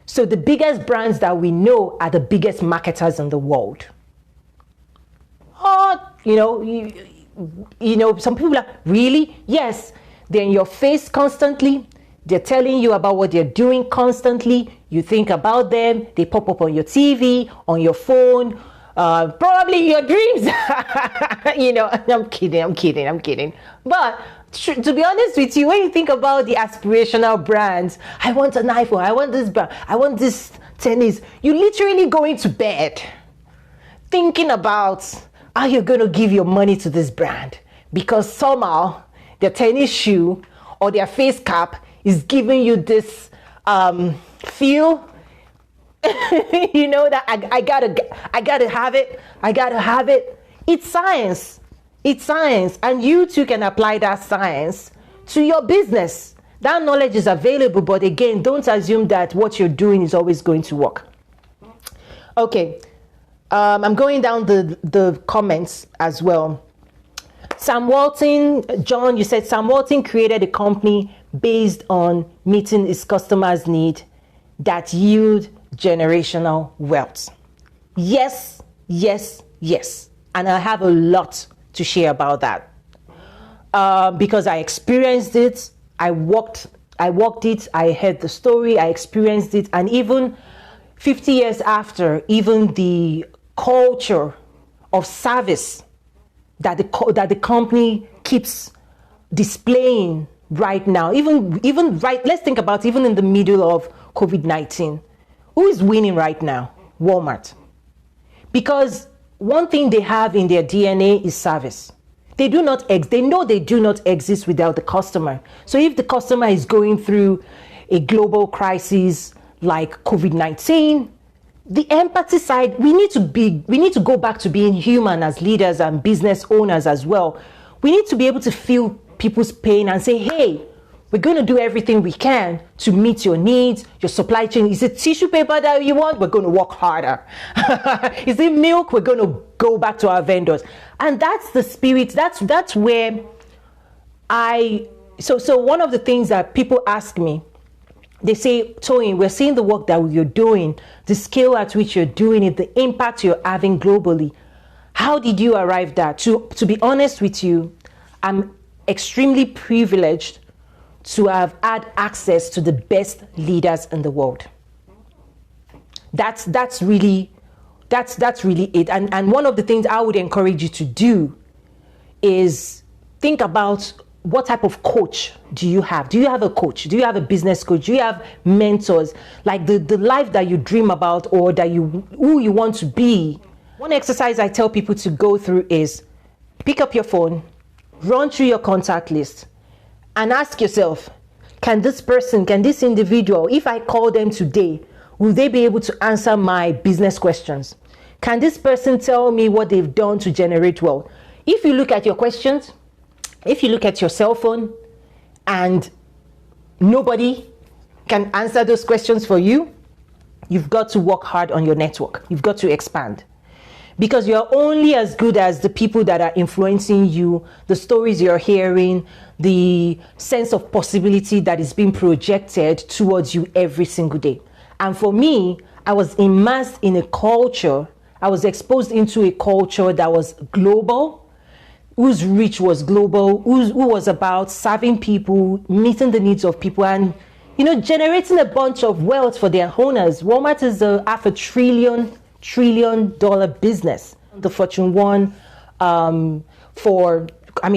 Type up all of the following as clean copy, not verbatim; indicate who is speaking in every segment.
Speaker 1: So the biggest brands that we know are the biggest marketers in the world. Oh, some people are really, yes, they're in your face constantly. They're telling you about what they're doing constantly. You think about them. They pop up on your TV, on your phone, probably your dreams. I'm kidding. But to be honest with you, when you think about the aspirational brands, I want an iPhone, I want this brand, I want this tennis, you literally go into bed thinking about how you're going to give your money to this brand, because somehow their tennis shoe or their face cap is giving you this feel that I gotta have it. It's science, and you too can apply that science to your business. That knowledge is available, but again, don't assume that what you're doing is always going to work. Okay, I'm going down the comments as well. Sam Walton, John, you said Sam Walton created a company based on meeting his customers' need that yield generational wealth. Yes. And I have a lot to share about that. Because I experienced it, I walked it, I heard the story, I experienced it, and even 50 years after, even the culture of service that the company keeps displaying right now, even right, let's think about even in the middle of COVID-19, who is winning right now? Walmart. Because one thing they have in their DNA is service. They know they do not exist without the customer. So if the customer is going through a global crisis like COVID-19, the empathy side, we need to go back to being human as leaders and business owners as well. We need to be able to feel people's pain and say, hey, we're going to do everything we can to meet your needs, your supply chain. Is it tissue paper that you want? We're going to work harder. Is it milk? We're going to go back to our vendors. And that's the spirit. That's where so one of the things that people ask me, they say, Toyin, we're seeing the work that you're doing, the scale at which you're doing it, the impact you're having globally. How did you arrive there? To be honest with you, I'm extremely privileged to have had access to the best leaders in the world. That's really it. And one of the things I would encourage you to do is think about what type of coach do you have? Do you have a coach? Do you have a business coach? Do you have mentors? Like the life that you dream about or who you want to be. One exercise I tell people to go through is pick up your phone, run through your contact list, and ask yourself, can this individual, if I call them today, will they be able to answer my business questions? Can this person tell me what they've done to generate wealth? If you look at your questions, if you look at your cell phone and nobody can answer those questions for you, you've got to work hard on your network. You've got to expand. Because you're only as good as the people that are influencing you, the stories you're hearing, the sense of possibility that is being projected towards you every single day. And for me, I was immersed in a culture, I was exposed into a culture that was global, whose reach was global, who was about serving people, meeting the needs of people, and generating a bunch of wealth for their owners. Walmart is a $500 billion business. The Fortune 1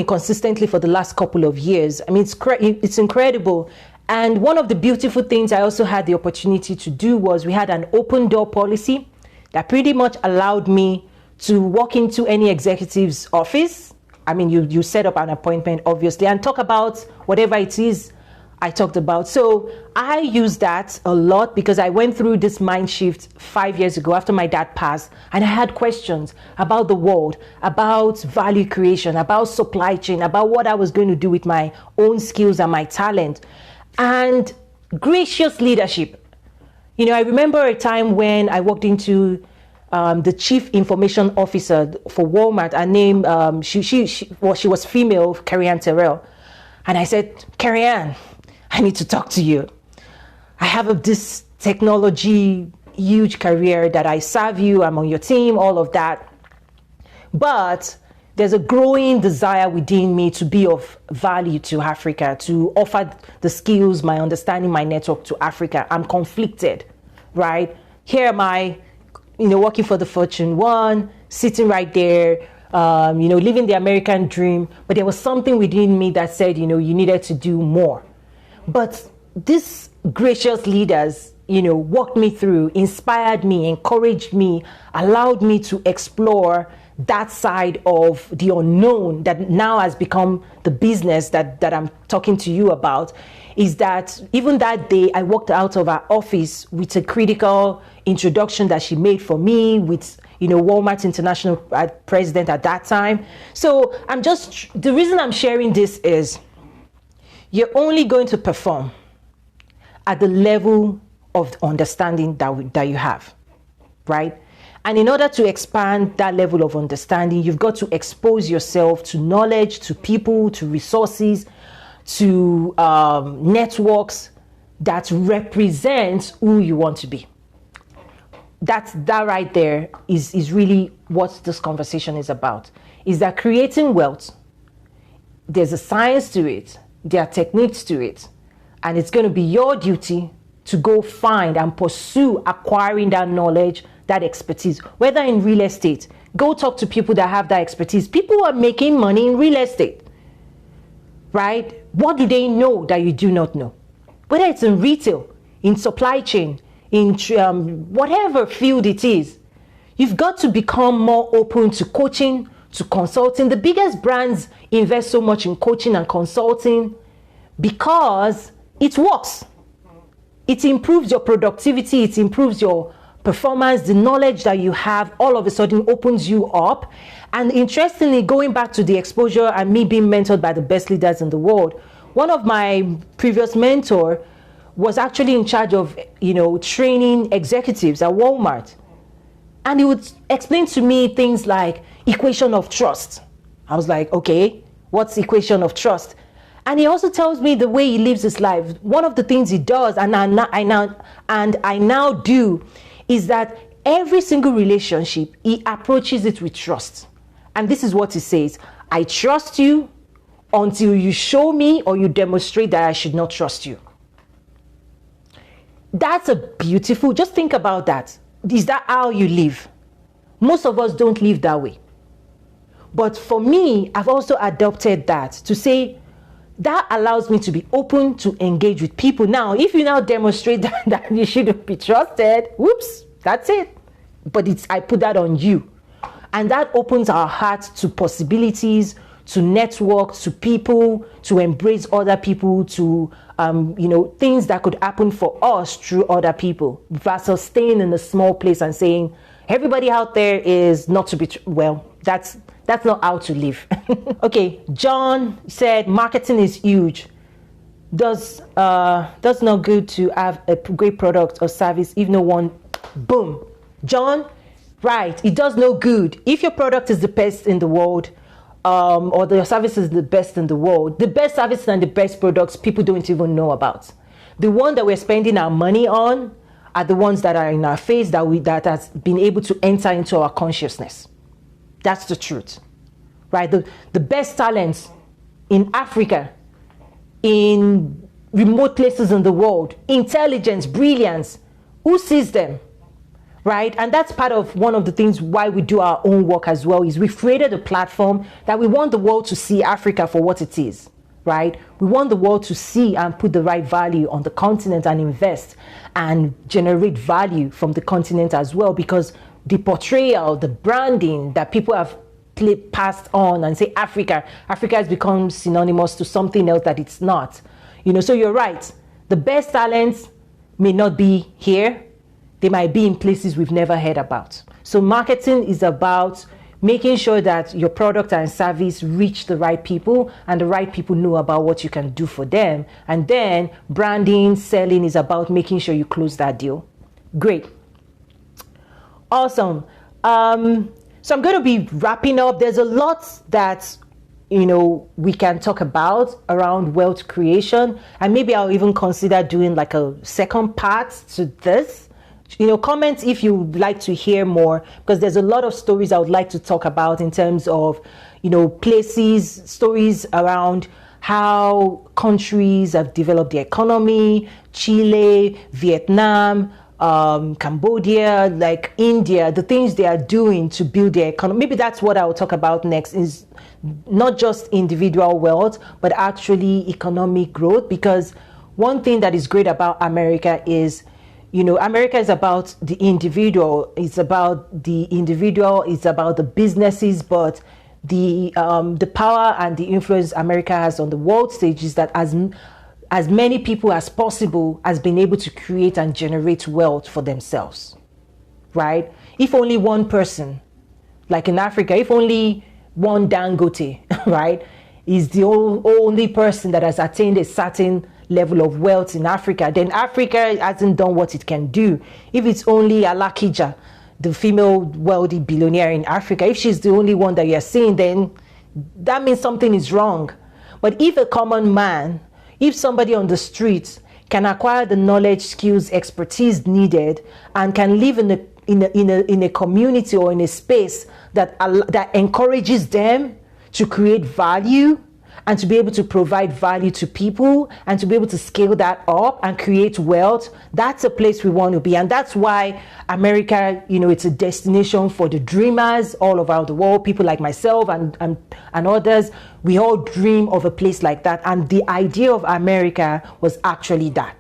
Speaker 1: consistently for the last couple of years. It's incredible. And one of the beautiful things I also had the opportunity to do was we had an open door policy that pretty much allowed me to walk into any executive's office. You set up an appointment, obviously, and talk about whatever it is I talked about. So I use that a lot because I went through this mind shift 5 years ago after my dad passed, and I had questions about the world, about value creation, about supply chain, about what I was going to do with my own skills and my talent, and gracious leadership. I remember a time when I walked into the chief information officer for Walmart. Her name, she was female, Carrie-Ann Terrell. And I said, Carrie-Ann, I need to talk to you. I have this technology, huge career that I serve you, I'm on your team, all of that. But there's a growing desire within me to be of value to Africa, to offer the skills, my understanding, my network to Africa. I'm conflicted, right? Here am I, working for the Fortune 1, sitting right there, living the American dream. But there was something within me that said, you needed to do more. But these gracious leaders, walked me through, inspired me, encouraged me, allowed me to explore that side of the unknown that now has become the business that I'm talking to you about. Is that even that day I walked out of our office with a critical introduction that she made for me with Walmart International president at that time. So the reason I'm sharing this is you're only going to perform at the level of understanding that you have, right? And in order to expand that level of understanding, you've got to expose yourself to knowledge, to people, to resources, to networks that represent who you want to be. That right there is really what this conversation is about. Is that creating wealth, there's a science to it, there are techniques to it, and it's going to be your duty to go find and pursue acquiring that knowledge, that expertise, whether in real estate. Go talk to people that have that expertise. People who are making money in real estate, right? What do they know that you do not know? Whether it's in retail, in supply chain, in whatever field it is, you've got to become more open to coaching, to consulting. The biggest brands invest so much in coaching and consulting because it works. It improves your productivity, it improves your performance, the knowledge that you have all of a sudden opens you up. And interestingly, going back to the exposure and me being mentored by the best leaders in the world, one of my previous mentor was actually in charge of, training executives at Walmart. And he would explain to me things like equation of trust. I was like, okay, what's equation of trust? And he also tells me the way he lives his life. One of the things he does, and I now do, is that every single relationship, he approaches it with trust. And this is what he says: I trust you until you show me or you demonstrate that I should not trust you. That's a beautiful, just think about that. Is that how you live? Most of us don't live that way. But for me, I've also adopted that to say, that allows me to be open to engage with people. Now, if you now demonstrate that you shouldn't be trusted, whoops, that's it. But I put that on you. And that opens our hearts to possibilities, to network, to people, to embrace other people, to, things that could happen for us through other people, versus staying in a small place and saying, everybody out there is not to be, that's not how to live. Okay, John said marketing is huge. Does not good to have a great product or service if no one, boom. John, right, it does no good. If your product is the best in the world, or your service is the best in the world, the best services and the best products people don't even know about. The one that we're spending our money on are the ones that are in our face, that has been able to enter into our consciousness. That's the truth, right? The best talents in Africa, in remote places in the world, intelligence, brilliance, who sees them, right? And that's part of one of the things why we do our own work as well, is we've created a platform that we want the world to see Africa for what it is, right? We want the world to see and put the right value on the continent and invest and generate value from the continent as well, because the portrayal, the branding that people have passed on and say Africa has become synonymous to something else that it's not. So you're right. The best talents may not be here. They might be in places we've never heard about. So marketing is about making sure that your product and service reach the right people and the right people know about what you can do for them. And then branding, selling is about making sure you close that deal. Great. Awesome. So I'm going to be wrapping up. There's a lot that we can talk about around wealth creation, and maybe I'll even consider doing like a second part to this. Comment if you would like to hear more, because there's a lot of stories I would like to talk about in terms of places, stories around how countries have developed their economy, Chile, Vietnam, Cambodia, like India, the things they are doing to build their economy. Maybe that's what I will talk about next, is not just individual wealth, but actually economic growth. Because one thing that is great about America is, America is about the individual. It's about the individual. It's about the businesses, but the power and the influence America has on the world stage is that as many people as possible has been able to create and generate wealth for themselves, right? If only one person, like in Africa, if only one Dangote, right, is the only person that has attained a certain level of wealth in Africa, then Africa hasn't done what it can do. If it's only Alakija, the female wealthy billionaire in Africa, if she's the only one that you're seeing, then that means something is wrong. But if a common man, if somebody on the streets can acquire the knowledge, skills, expertise needed, and can live in a community or in a space that encourages them to create value and to be able to provide value to people and to be able to scale that up and create wealth, that's a place we want to be. And that's why America, it's a destination for the dreamers all around the world. People like myself and others, we all dream of a place like that. And the idea of America was actually that,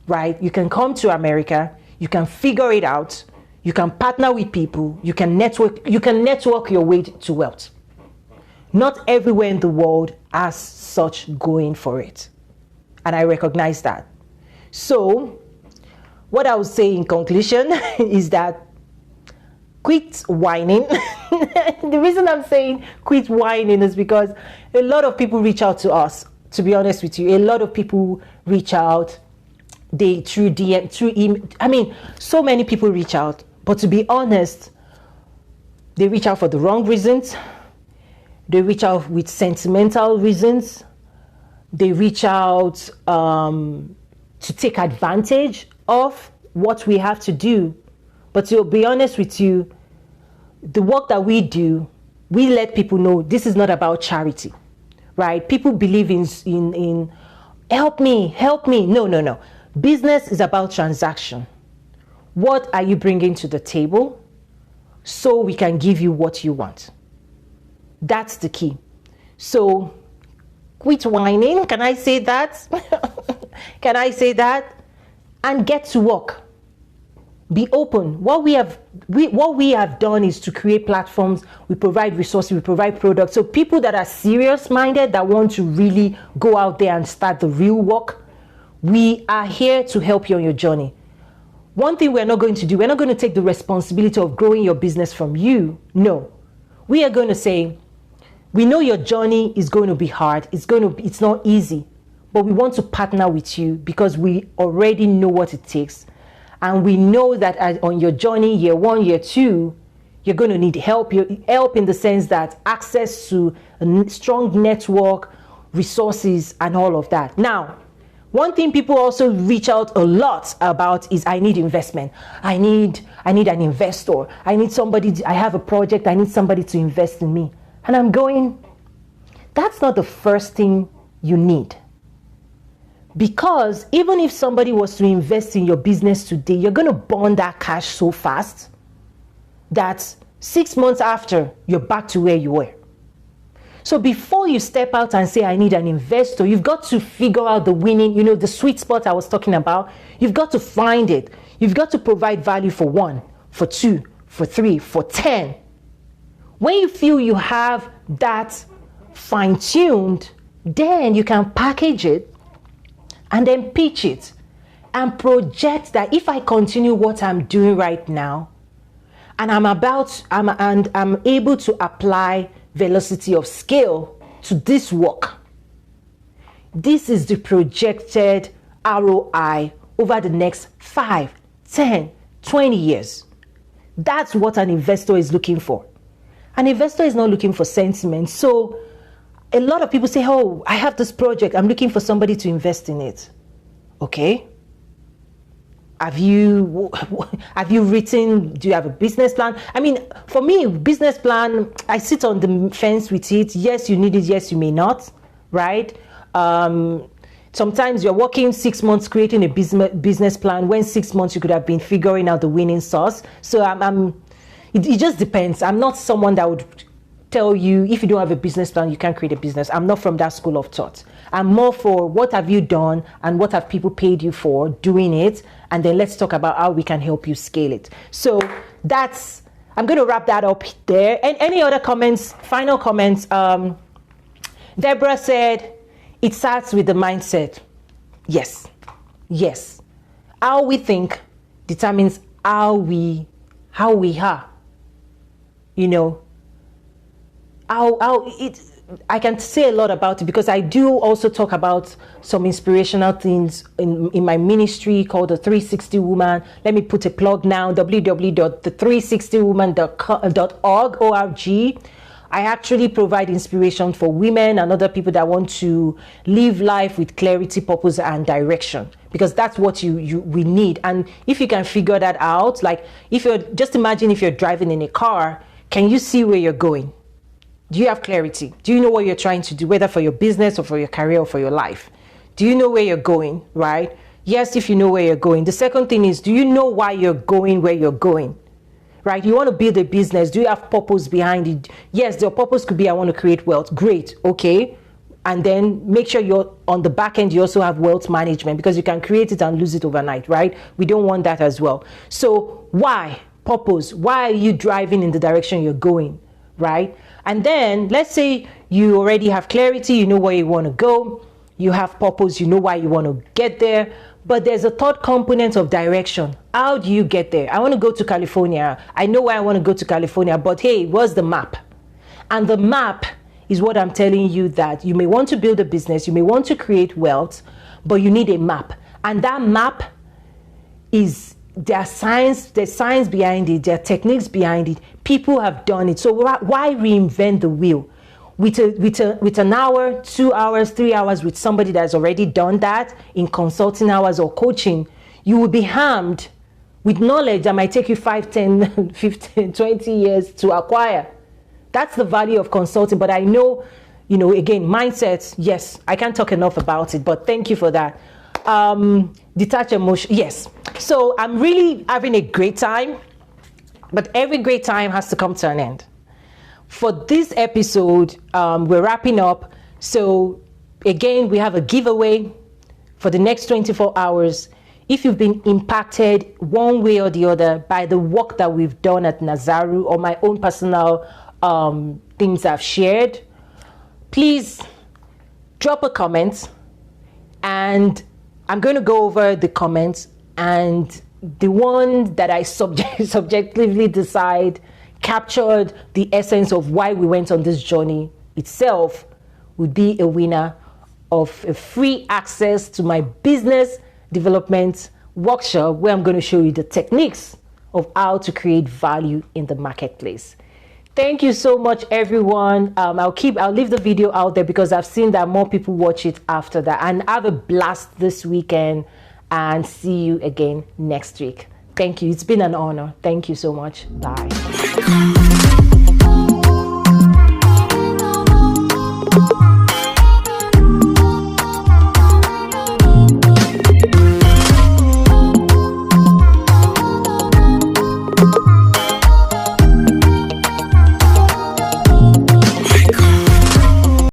Speaker 1: right? You can come to America, you can figure it out, you can partner with people, you can network your way to wealth. Not everywhere in the world has such going for it. And I recognize that. So, what I would say in conclusion is that quit whining. The reason I'm saying quit whining is because a lot of people reach out to us, to be honest with you. A lot of people reach out, through DM, through email. So many people reach out. But to be honest, they reach out for the wrong reasons. They reach out with sentimental reasons. They reach out to take advantage of what we have to do. But to be honest with you, the work that we do, we let people know this is not about charity, right? People believe in help me. No. Business is about transaction. What are you bringing to the table so we can give you what you want? That's the key. So quit whining. Can I say that? Can I say that? And get to work. Be open. What we have done is to create platforms. We provide resources. We provide products. So people that are serious-minded, that want to really go out there and start the real work, we are here to help you on your journey. One thing we're not going to do, we're not going to take the responsibility of growing your business from you. No. We are going to say, we know your journey is going to be hard. It's not easy, but we want to partner with you because we already know what it takes. And we know that on your journey, year 1, year 2, you're going to need help. Help in the sense that access to a strong network, resources, and all of that. Now, one thing people also reach out a lot about is I need investment. I need an investor. I need somebody. I have a project. I need somebody to invest in me. And I'm going, that's not the first thing you need. Because even if somebody was to invest in your business today, you're going to burn that cash so fast that 6 months after, you're back to where you were. So before you step out and say, I need an investor, you've got to figure out the winning, the sweet spot I was talking about. You've got to find it. You've got to provide value for 1, for 2, for 3, for 10. When you feel you have that fine-tuned, then you can package it and then pitch it and project that if I continue what I'm doing right now and I'm able to apply velocity of scale to this work, this is the projected ROI over the next 5, 10, 20 years. That's what an investor is looking for. An investor is not looking for sentiment. So a lot of people say, oh, I have this project, I'm looking for somebody to invest in it. Okay. Have you written, do you have a business plan? I mean, for me, business plan, I sit on the fence with it. Yes, you need it. Yes, you may not, right? Sometimes you're working 6 months creating a business plan when 6 months you could have been figuring out the winning sauce. So it just depends. I'm not someone that would tell you if you don't have a business plan, you can't create a business. I'm not from that school of thought. I'm more for what have you done and what have people paid you for doing it, and then let's talk about how we can help you scale it. So I'm going to wrap that up there. And any other comments, final comments? Deborah said, it starts with the mindset. Yes. How we think determines how we are. You know, I can say a lot about it because I do also talk about some inspirational things in my ministry called the 360 Woman. Let me put a plug now, www.the360woman.org. I actually provide inspiration for women and other people that want to live life with clarity, purpose, and direction, because that's what we need. And if you can figure that out, like just imagine if you're driving in a car, can you see where you're going? Do you have clarity? Do you know what you're trying to do, whether for your business or for your career or for your life? Do you know where you're going, right? Yes, if you know where you're going. The second thing is, do you know why you're going where you're going, right? You want to build a business. Do you have purpose behind it? Yes, your purpose could be, I want to create wealth. Great, okay. And then make sure you're on the back end, you also have wealth management, because you can create it and lose it overnight, right? We don't want that as well. So why? Purpose. Why are you driving in the direction you're going, right? And then let's say you already have clarity, you know where you want to go, you have purpose, you know why you want to get there, but there's a third component of direction. How do you get there? I want to go to California. I know why I want to go to California, but hey, what's the map? And the map is what I'm telling you, that you may want to build a business, you may want to create wealth, but you need a map. And that map there's science behind it, there are techniques behind it. People have done it. So why reinvent the wheel? With an hour, 2 hours, 3 hours with somebody that's already done that in consulting hours or coaching, you will be harmed with knowledge that might take you 5, 10, 15, 20 years to acquire. That's the value of consulting. But I know, again, mindsets, yes, I can't talk enough about it, but thank you for that. Detach emotion, yes. So I'm really having a great time, but every great time has to come to an end. For this episode, we're wrapping up. So again, we have a giveaway for the next 24 hours. If you've been impacted one way or the other by the work that we've done at Nazaru or my own personal things I've shared, please drop a comment, and I'm going to go over the comments, and the one that I subjectively decide captured the essence of why we went on this journey itself would be a winner of a free access to my business development workshop, where I'm going to show you the techniques of how to create value in the marketplace. Thank you so much, everyone. I'll leave the video out there because I've seen that more people watch it after that. And have a blast this weekend, and see you again next week. Thank you. It's been an honor. Thank you so much. Bye.